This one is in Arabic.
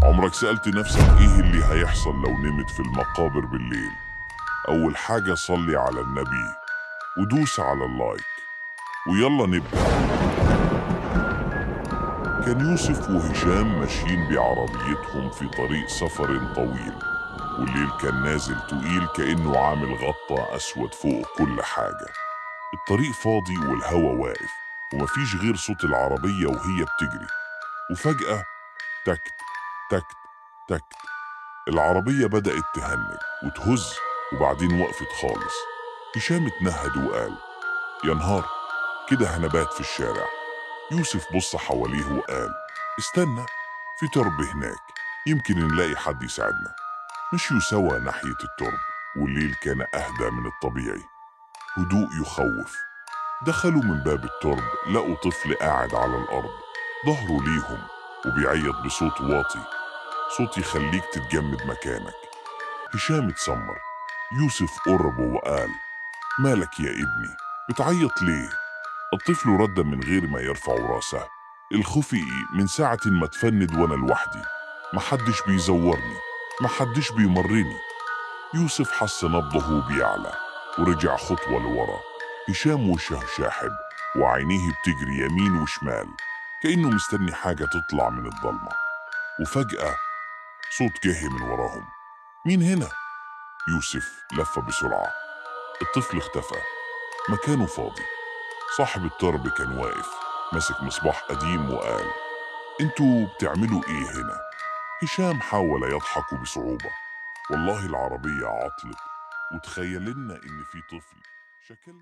عمرك سألت نفسك ايه اللي هيحصل لو نمت في المقابر بالليل؟ أول حاجة صلي على النبي ودوس على اللايك ويلا نبدأ. كان يوسف وهشام ماشيين بعربيتهم في طريق سفر طويل، والليل كان نازل تقيل كأنه عامل غطا أسود فوق كل حاجة. الطريق فاضي والهوا واقف ومفيش غير صوت العربية وهي بتجري. وفجأة تكت تكت تكت، العربية بدأت تهنج وتهز وبعدين وقفت خالص. هشام اتنهد وقال: يا نهار، كده هنبات في الشارع. يوسف بص حواليه وقال: استنى، في ترب هناك، يمكن نلاقي حد يساعدنا. مشيوا سوا ناحية الترب والليل كان أهدى من الطبيعي، هدوء يخوف. دخلوا من باب الترب لقوا طفل قاعد على الأرض ظهره ليهم وبيعيط بصوت واطي، صوت يخليك تتجمد مكانك. هشام اتسمر. يوسف قربه وقال: مالك يا ابني، بتعيط ليه؟ الطفل رد من غير ما يرفع راسه: الخوف من ساعة ما اتفند وانا لوحدي، محدش بيزورني، محدش بيمرني. يوسف حس نبضه بيعلى ورجع خطوة لورا. هشام وشه شاحب وعينيه بتجري يمين وشمال كأنه مستني حاجة تطلع من الضلمة. وفجأة صوت جه من وراهم: مين هنا؟ يوسف لف بسرعة. الطفل اختفى، مكانه فاضي. صاحب الترب كان واقف ماسك مصباح قديم وقال: انتوا بتعملوا ايه هنا؟ هشام حاول يضحك بصعوبة: والله العربية عطلت وتخيلنا ان في طفل شكلنا